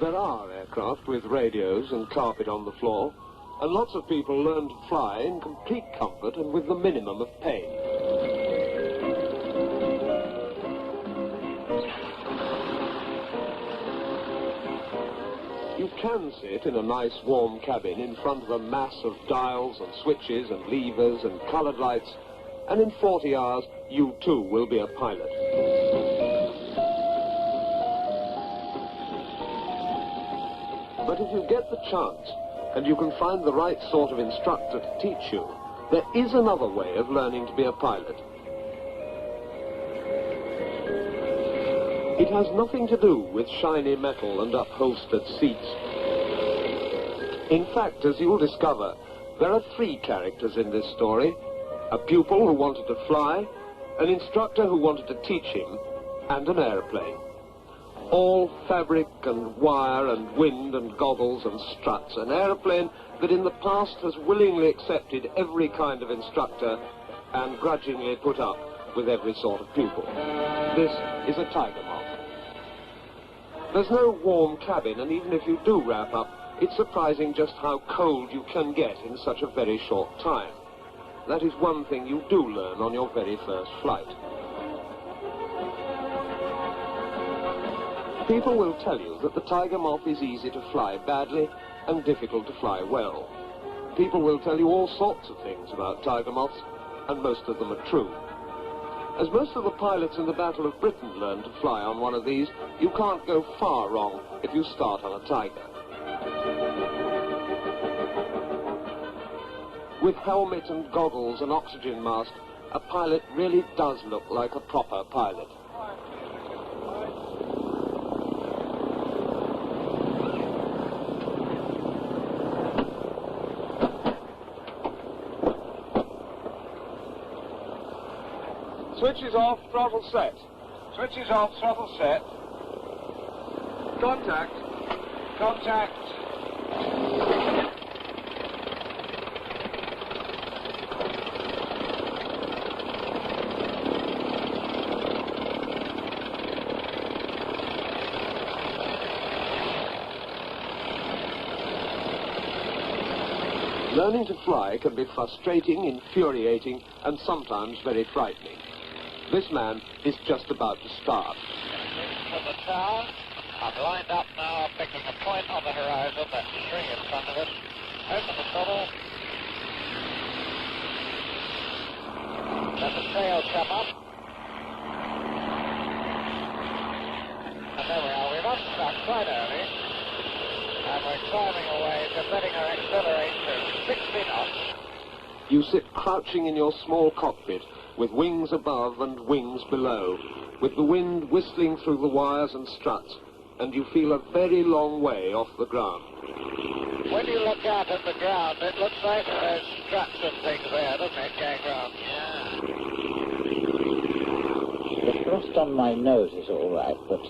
There are aircraft with radios and carpet on the floor, and lots of people learn to fly in complete comfort and with the minimum of pain. You can sit in a nice warm cabin in front of a mass of dials and switches and levers and coloured lights, and in 40 hours you too will be a pilot. But if you get the chance, and you can find the right sort of instructor to teach you, there is another way of learning to be a pilot. It has nothing to do with shiny metal and upholstered seats. In fact, as you'll discover, there are 3 characters in this story: a pupil who wanted to fly, an instructor who wanted to teach him, and an aeroplane. All fabric and wire and wind and goggles and struts. An aeroplane that in the past has willingly accepted every kind of instructor and grudgingly put up with every sort of pupil. This is a Tiger Moth. There's no warm cabin, and even if you do wrap up, it's surprising just how cold you can get in such a very short time. That is one thing you do learn on your very first flight. People will tell you that the Tiger Moth is easy to fly badly and difficult to fly well. People will tell you all sorts of things about Tiger Moths, and most of them are true. As most of the pilots in the Battle of Britain learned to fly on one of these, you can't go far wrong if you start on a Tiger. With helmet and goggles and oxygen mask, a pilot really does look like a proper pilot. Switches off, throttle set. Switches off, throttle set. Contact. Contact. Learning to fly can be frustrating, infuriating, and sometimes very frightening. This man is just about to start. From the tower, I'm lined up now, picking a point on the horizon, that tree in front of us. Open the throttle. Let the sail come up. And there we are. We've upstruck quite early. And we're climbing away, setting our accelerate to 60 knots. You sit crouching in your small cockpit, with wings above and wings below, with the wind whistling through the wires and struts, and you feel a very long way off the ground. When you look out at the ground, it looks like there's struts and things there, doesn't it, going round? Yeah. The thrust on my nose is all right, but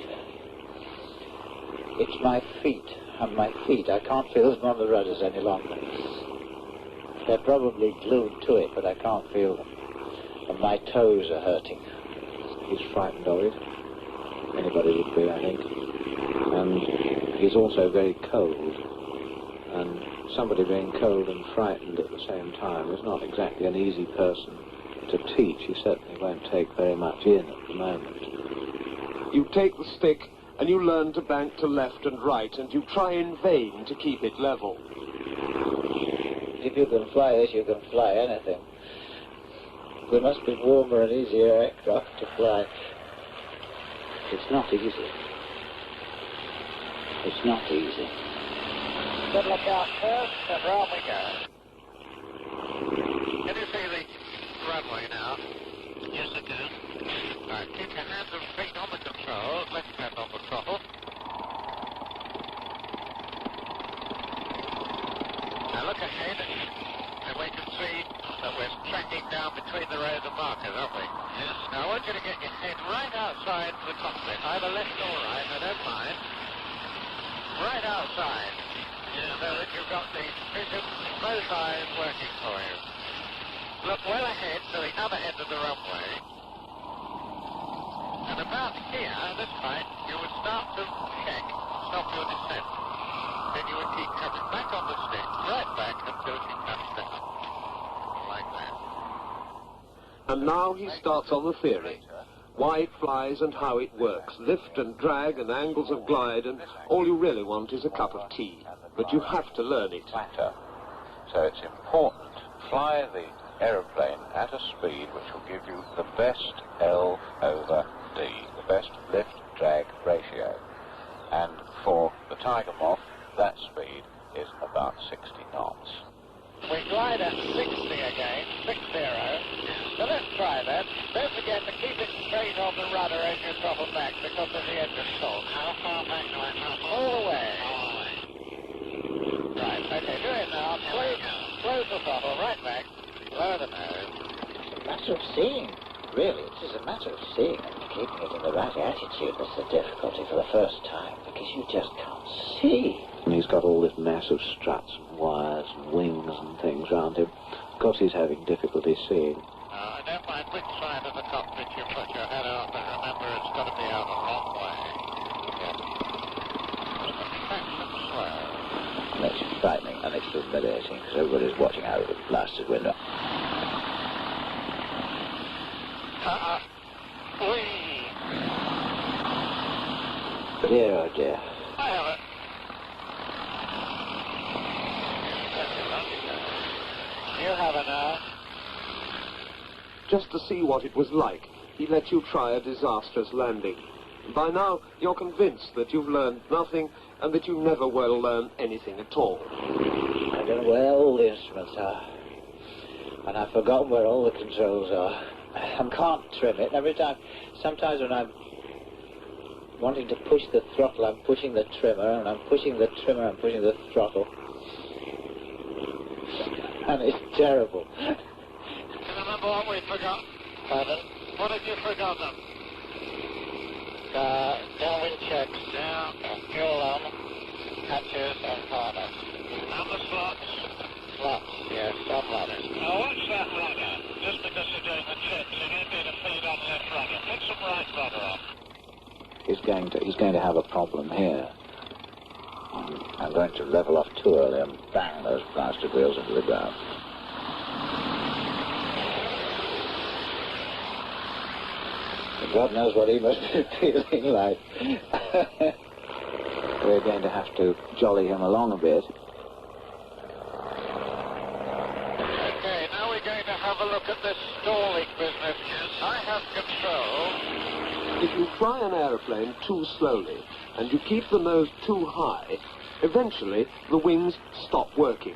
it's my feet. And my feet, I can't feel them on the rudders any longer. They're probably glued to it, but I can't feel them. And my toes are hurting. He's frightened of it. Anybody would be, I think. And he's also very cold. And somebody being cold and frightened at the same time is not exactly an easy person to teach. He certainly won't take very much in at the moment. You take the stick and you learn to bank to left and right, and you try in vain to keep it level. If you can fly this, you can fly anything. There must be warmer and easier aircraft to fly. It's not easy. It's not easy. Good look out first, and round we go. Can you see the runway now? Yes, I can. Right, keep your hands and feet on the controls, left hand on the throttle. Now look ahead, and we can see that we're tracking down between the rows of markers, aren't we? Yes. Now I want you to get your head right outside the cockpit, either left or right, I don't mind. Right outside. Yeah. So that you've got the vision, both eyes working for you. Look well ahead to the other end of the runway. And about here, this point, you would start to check stop your descent. Then you would keep coming back on the stick, right back until she comes down. Like that. And now he starts on the theory. Why it flies and how it works. Lift and drag and angles of glide, and all you really want is a cup of tea. But you have to learn it. So it's important to fly the aeroplane at a speed which will give you the best L over D, the best lift-drag ratio. And for the Tiger Moth, that speed is about 60 knots. We glide at 60 again, 60. So let's try that. Don't forget to keep it straight on the rudder as you throttle back because of the engine torque. How far back do I throttle? All the way. Right, okay, do it now. Close the throttle, right back. Lower the nose. It's a matter of seeing, really. It is a matter of seeing and keeping it in the right attitude that's the difficulty for the first time, because you just can't see. And he's got all this mass of struts and wires and wings and things round him. Of course he's having difficulty seeing. I don't mind which side of the cockpit you put your head out, but remember it's got to be out a long way. It makes it frightening and it's humiliating because everybody's watching out of the blasted window. Dear, oh dear. I have it. You have it now. Just to see what it was like, he let you try a disastrous landing. By now, you're convinced that you've learned nothing and that you never will learn anything at all. I don't know where all the instruments are. And I've forgotten where all the controls are. I can't trim it. Every time, sometimes when I'm wanting to push the throttle, I'm pushing the trimmer, and I'm pushing the trimmer, I'm pushing the throttle. And it's terrible. Can you remember what we forgot? Pardon? What have you forgotten? Downwind checks. Yeah. Fuel on. Hatches and harness. And the slots? Slots, yes, some rudders. Now watch that rudder. Just because you're doing the checks, you don't need to feed on left rudder. Put some right rudder on. He's going to have a problem here. I'm going to level off too early and bang those blasted wheels into the ground. God knows what he must be feeling like. We're going to have to jolly him along a bit. Okay, now we're going to have a look at this stalling business. I have control. If you fly an aeroplane too slowly and you keep the nose too high, eventually the wings stop working.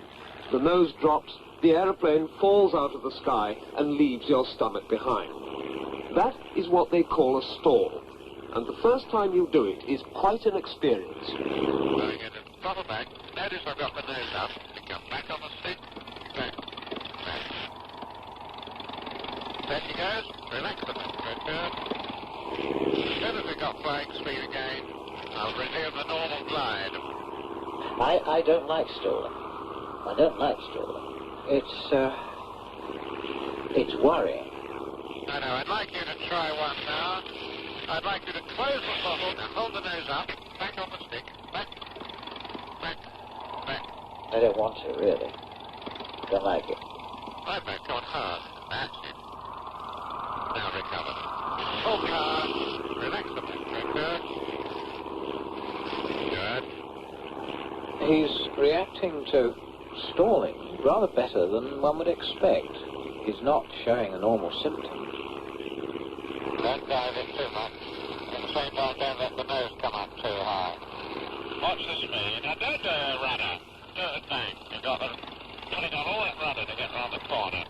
The nose drops, the aeroplane falls out of the sky and leaves your stomach behind. That is what they call a stall, and the first time you do it is quite an experience. Going in and throttle back. Notice I've got the nose up. Come back on the stick. Back. Back. There she goes. Relax the back. Good. As soon as we got flying speed again, I'll resume the normal glide. I don't like stalling. I don't like stalling. It's worrying. I know, I'd like you to try one now. I'd like you to close the throttle, now hold the nose up, back on the stick, back, back, back. I don't want to, really. Don't like it. Right back, on hard. That's it. Now recover. Full car. Relax the back. Good. He's reacting to stalling rather better than one would expect. He's not showing the normal symptoms. Don't dive in too much. At the same time, don't let the nose come up too high. Watch the speed. Now don't do a rudder. Do it bang. You've got all that rudder to get round the corner.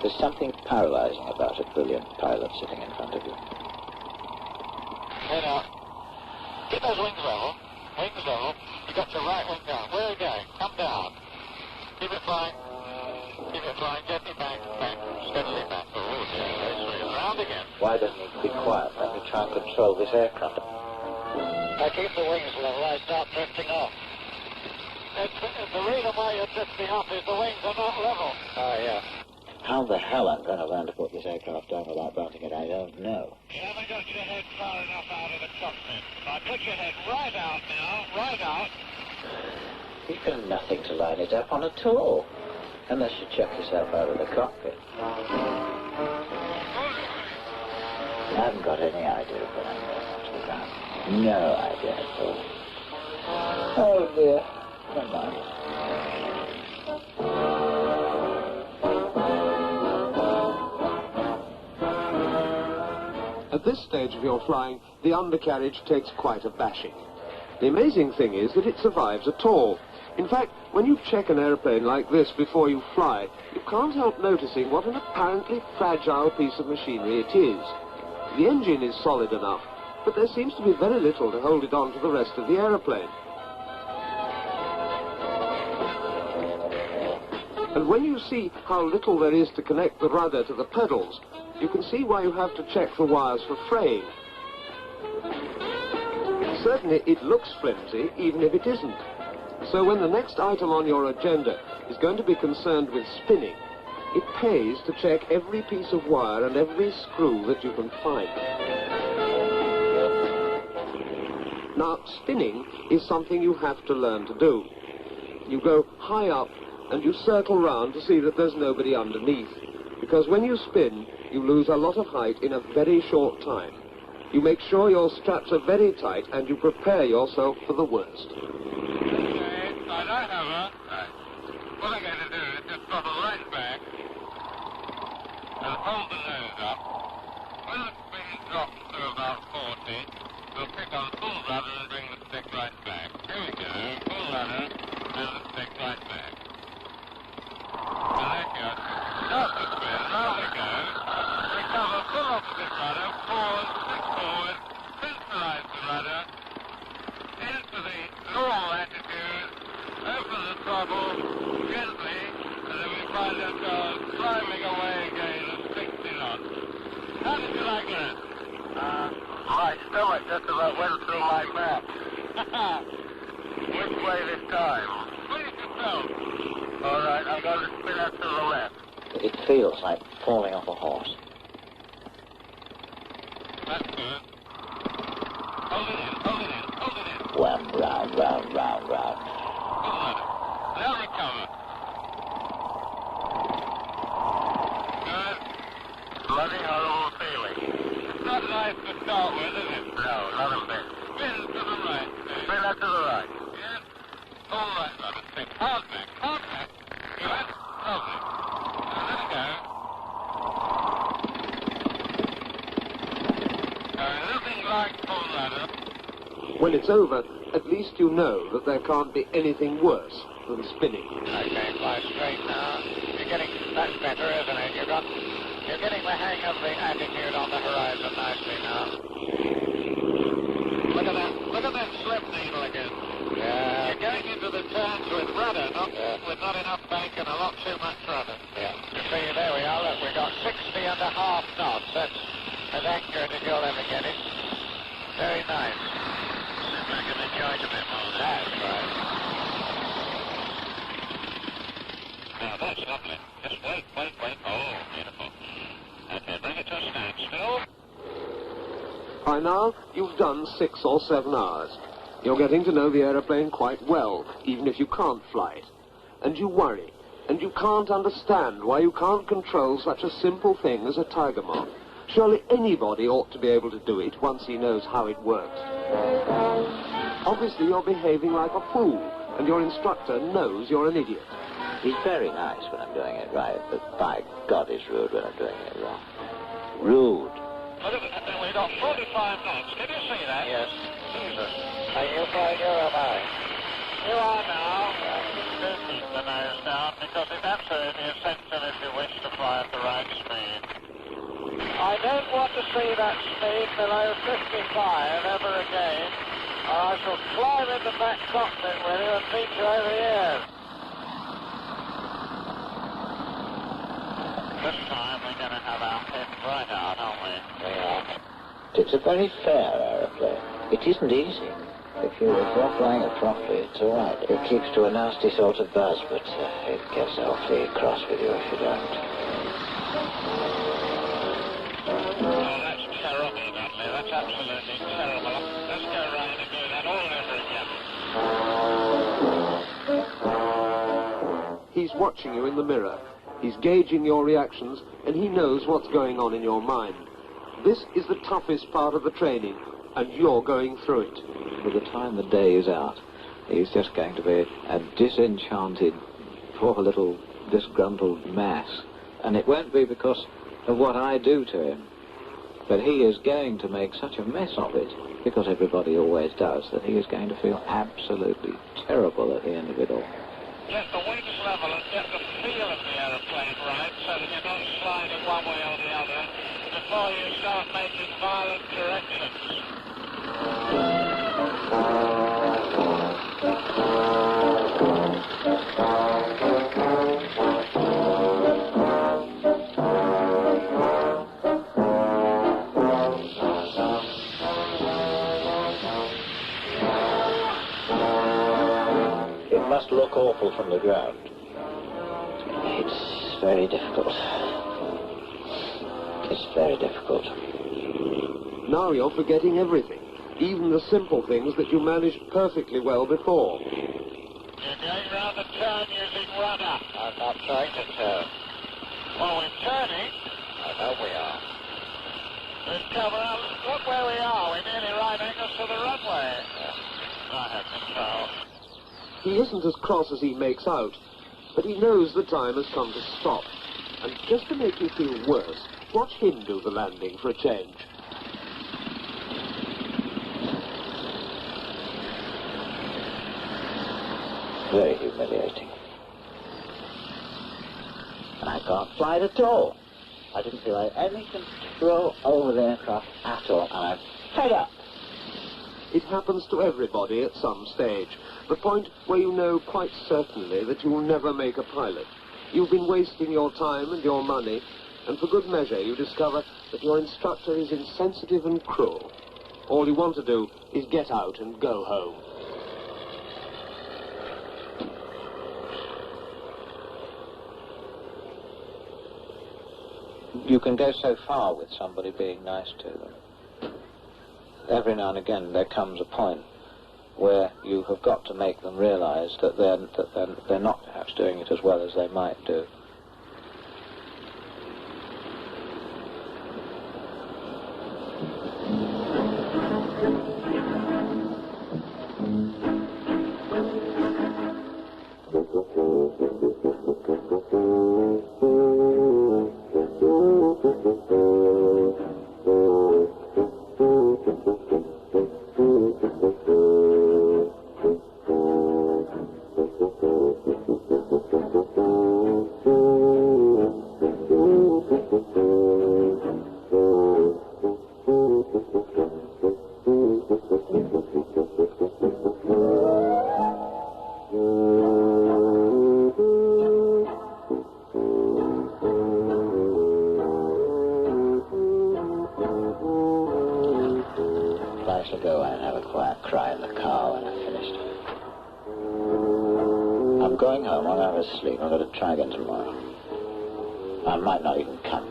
There's something paralyzing about a brilliant pilot sitting in front of you. Hey now. Get those wings level. Wings level. You got your right wing down. Where are you going? Come down. Keep it flying. Keep it flying. Gently back. Back. Steadily back. Oh, yeah. Very sweet. Round again. Why doesn't he be quiet? Let me try and control this aircraft. I keep the wings level. I start drifting off. The reason why you're drifting off is the wings are not level. Oh, yeah. How the hell I'm going to learn to put this aircraft down without bouncing it, I don't know. You haven't got your head far enough out of the cockpit. Now put your head right out now, right out. You've got nothing to line it up on at all, unless you chuck yourself out of the cockpit. I haven't got any idea of what I'm going onto the ground. No idea at all. Oh dear. Never mind. At this stage of your flying, the undercarriage takes quite a bashing. The amazing thing is that it survives at all. In fact, when you check an aeroplane like this before you fly, you can't help noticing what an apparently fragile piece of machinery it is. The engine is solid enough, but there seems to be very little to hold it on to the rest of the aeroplane. And when you see how little there is to connect the rudder to the pedals, you can see why you have to check the wires for fraying. Certainly it looks flimsy, even if it isn't. So when the next item on your agenda is going to be concerned with spinning, it pays to check every piece of wire and every screw that you can find. Now, spinning is something you have to learn to do. You go high up and you circle round to see that there's nobody underneath. Because when you spin, you lose a lot of height in a very short time. You make sure your straps are very tight and you prepare yourself for the worst. Okay, I don't have her. What I'm going to do is just throttle right back and hold the nose up. When the spin drops to about 40, we'll pick on full rudder and bring the stick right back. Here we go, full rudder and the stick right back. And there you go. Start the spin, round we go. Recover full opposite rudder, forward, stick forward, synchronize the rudder, into the normal attitude, open the throttle gently, and then we find ourselves climbing away again at 60 knots. How did you like that? My stomach just about went through my back. Which way this time? Please yourself. All right, I'm going to spin out to the left. It feels like falling off a horse. That's good. Hold it in, hold it in, hold it in. Round, round, round, round, round. Full rudder. Now recover. Good. Bloody horrible feeling. It's not nice to start with, is it? No, not a bit. Spin to the right. Spin out to the right. Yes. All right, rudder. Stick hard back, hard back. Good. Lovely. Now let it go. Nothing like full rudder. When it's over, at least you know that there can't be anything worse than spinning. Okay, fly straight now. That's better, isn't it? You're getting the hang of the attitude on the horizon nicely now. Look at that slip needle again. Yeah. You're going into the turns with rudder, with not enough bank and a lot too much rudder. Yeah. You see, there we are. Look, we've got 60.5 knots. That's as accurate as you'll ever get it. Very nice. If I can enjoy it a bit more. That's right. Now that's lovely. Just wait. Oh, beautiful. Okay, bring it to a standstill. By now, you've done 6 or 7 hours. You're getting to know the aeroplane quite well, even if you can't fly it. And you worry, and you can't understand why you can't control such a simple thing as a Tiger Moth. Surely anybody ought to be able to do it once he knows how it works. Obviously, you're behaving like a fool, and your instructor knows you're an idiot. He's very nice when I'm doing it right, but by God, he's rude when I'm doing it wrong. Rude. We've got 45 knots. Can you see that? Yes. Jesus. Are you flying or am I? You are now. Do keep the nose down, because it's absolutely essential if you wish to fly at the right speed. I don't want to see that speed below 55 ever again, or I shall climb in the back cockpit with you and beat you over the ears. This time we're going to have our head right out, aren't we? Yeah. It's a very fair aeroplane. It isn't easy. If you're flying it properly, it's all right. It keeps to a nasty sort of buzz, but it gets awfully cross with you if you don't. Oh, that's terrible, Dudley. That's absolutely terrible. watching you in the mirror. He's gauging your reactions, and he knows what's going on in your mind. This is the toughest part of the training, and you're going through it. By the time the day is out, he's just going to be a disenchanted, poor little disgruntled mass. And it won't be because of what I do to him, but he is going to make such a mess of it, because everybody always does, that he is going to feel absolutely terrible at the end of it all. Get the wings level and get the feel of the aeroplane right, so that you're not sliding one way or the other before you start making violent corrections. It must look awful from the ground. It's very difficult. It's very difficult. Now you're forgetting everything, even the simple things that you managed perfectly well before. You're going round the turn using rudder. I'm not trying to turn. Well, we're turning. I know we are. We've come around. Look where we are. We're nearly right angles to the runway. I have control. He isn't as cross as he makes out, but he knows the time has come to stop. And just to make you feel worse, watch him do the landing for a change. Very humiliating. I can't fly it at all. I didn't feel I had any control over the aircraft at all, and I'm fed up. It happens to everybody at some stage. The point where you know quite certainly that you will never make a pilot. You've been wasting your time and your money, and for good measure you discover that your instructor is insensitive and cruel. All you want to do is get out and go home. You can go so far with somebody being nice to them. Every now and again there comes a point where you have got to make them realise that they're not perhaps doing it as well as they might do. I shall go and have a quiet cry in the car when I've finished. I'm going home. I'll have a sleep. I've got to try again tomorrow. I might not even come.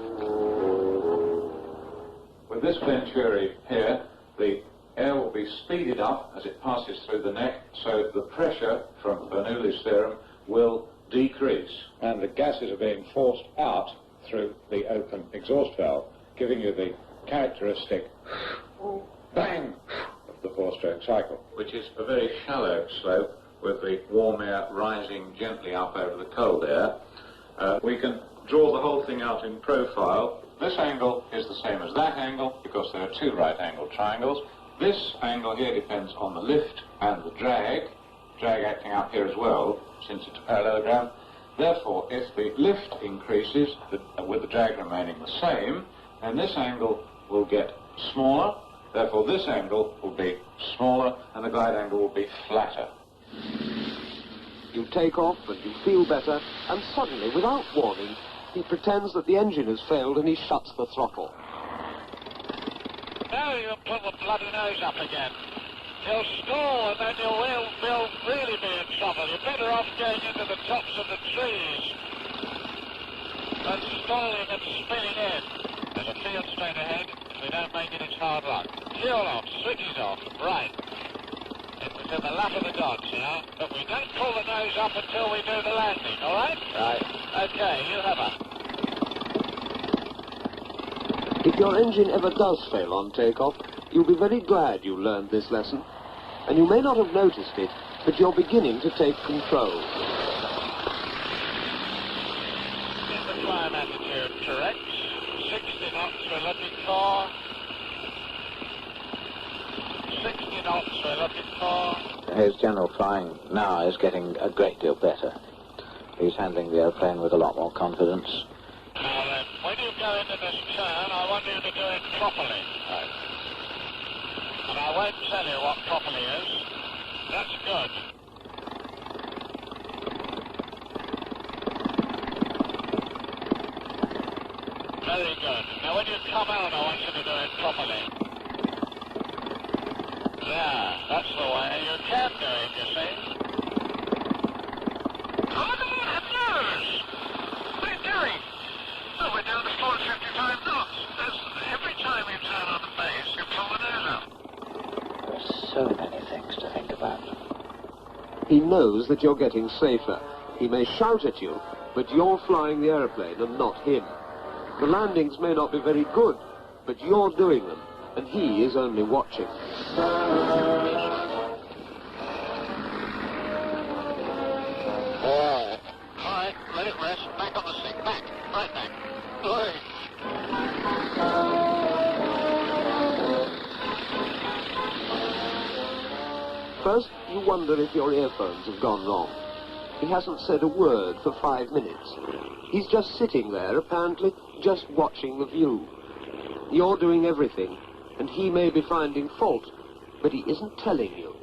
With this venturi here, the air will be speeded up as it passes through the neck, so the pressure from Bernoulli's theorem will decrease. And the gases are being forced out through the open exhaust valve, giving you the characteristic bang of the four-stroke cycle, which is a very shallow slope with the warm air rising gently up over the cold air. We can draw the whole thing out in profile. This angle is the same as that angle because there are two right-angled triangles. This angle here depends on the lift and the drag acting out here as well, since it's a parallelogram. Therefore, if the lift increases with the drag remaining the same, then this angle will get smaller. Therefore, this angle will be smaller and the glide angle will be flatter. You take off and you feel better, and suddenly, without warning, he pretends that the engine has failed and he shuts the throttle. Now you'll put the bloody nose up again. You'll stall and then you'll really be in trouble. You're better off going into the tops of the trees than stalling and spinning in. There's a field straight ahead. If we don't make it, it's hard luck. Fuel off, switches off, right. It was in the lap of the gods. now, but we don't pull the nose up until we do the landing, all right? Right. Okay, you have her. If your engine ever does fail on takeoff, you'll be very glad you learned this lesson. And you may not have noticed it, but you're beginning to take control. Is the climb attitude correct? 60 knots we're looking for. 60 knots we're looking for. His general flying now is getting a great deal better. He's handling the airplane with a lot more confidence. Now then, when you go into this turn, I want you to do it properly. Right. And I won't tell you what properly is. That's good. Very good. Now when you come out, I want you to do it properly. Yeah, that's the way. You can do it, you see. Oh, look at that nose! What are you doing? Oh, we're down to 455 knots. Every time you turn on the base, you pull the nose up. There's so many things to think about. He knows that you're getting safer. He may shout at you, but you're flying the aeroplane and not him. The landings may not be very good, but you're doing them, and he is only watching. All right, let it rest. Back on the stick. Back. Right back. Oi. First, you wonder if your earphones have gone wrong. He hasn't said a word for 5 minutes. He's just sitting there, apparently, just watching the view. You're doing everything, and he may be finding fault, but he isn't telling you.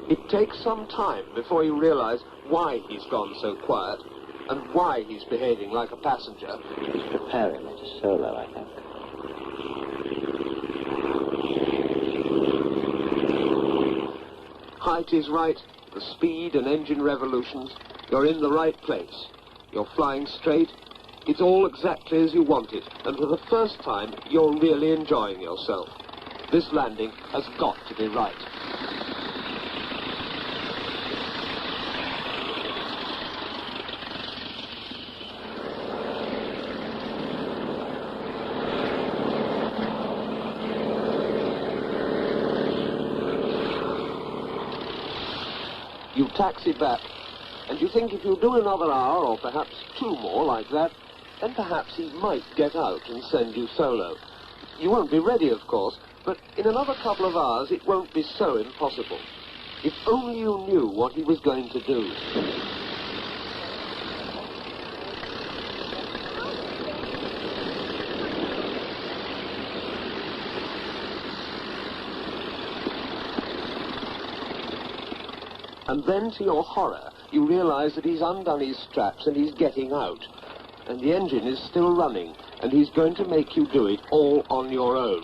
It takes some time before you realize why he's gone so quiet, and why he's behaving like a passenger. He's preparing me to solo, I think. Height is right, the speed and engine revolutions, you're in the right place. You're flying straight, it's all exactly as you want it, and for the first time, you're really enjoying yourself. This landing has got to be right. You taxi back, and you think if you do another hour, or perhaps 2 more like that, then perhaps he might get out and send you solo. You won't be ready, of course, but in another couple of hours it won't be so impossible. If only you knew what he was going to do. And then, to your horror, you realize that he's undone his straps and he's getting out. And the engine is still running, and he's going to make you do it all on your own.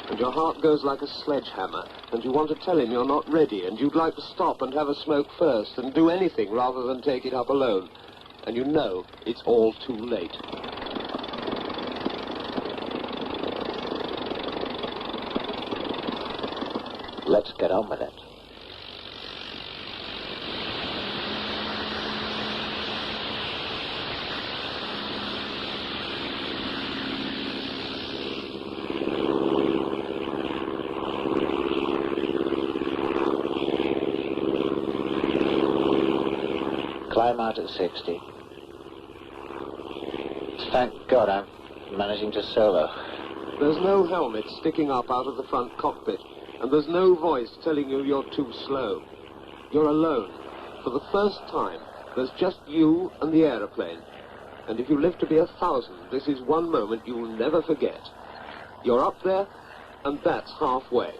And your heart goes like a sledgehammer, and you want to tell him you're not ready, and you'd like to stop and have a smoke first, and do anything rather than take it up alone. And you know it's all too late. Let's get on with it. Climb out at 60. Thank God I'm managing to solo. There's no helmet sticking up out of the front cockpit, and there's no voice telling you you're too slow. You're alone. For the first time, there's just you and the aeroplane. And if you live to be 1,000, this is one moment you'll never forget. You're up there, and that's halfway.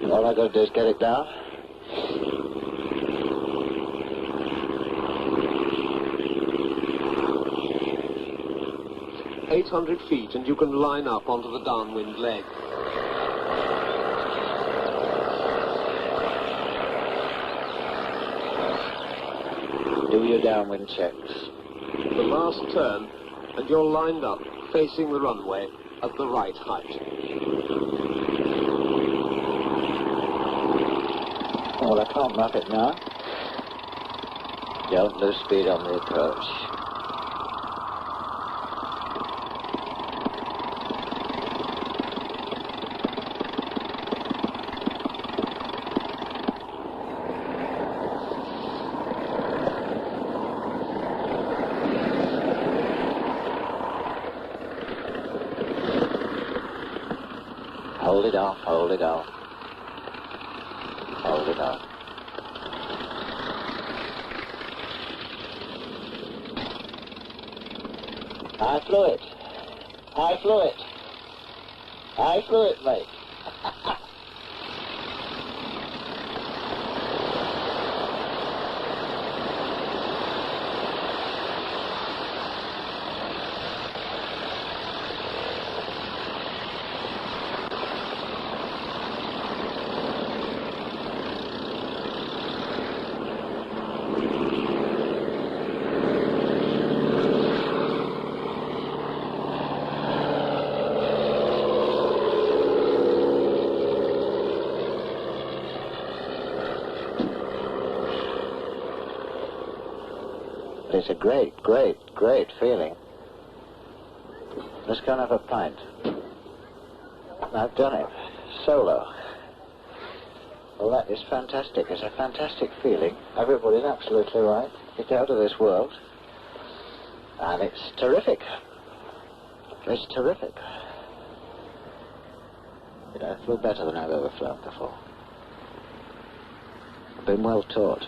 All I got to do is get it down. 800 feet, and you can line up onto the downwind leg. Do your downwind checks. The last turn, and you're lined up, facing the runway at the right height. Well, I can't map it now. Don't lose speed on the approach. Hold it off, hold it off. Hold it off. I flew it. I flew it. I flew it, mate. It's a great, great, great feeling. Let's go and have a pint. I've done it. Solo. Well, that is fantastic. It's a fantastic feeling. Everybody's absolutely right. It's out of this world. And it's terrific. It's terrific. You know, I feel better than I've ever flown before. I've been well taught.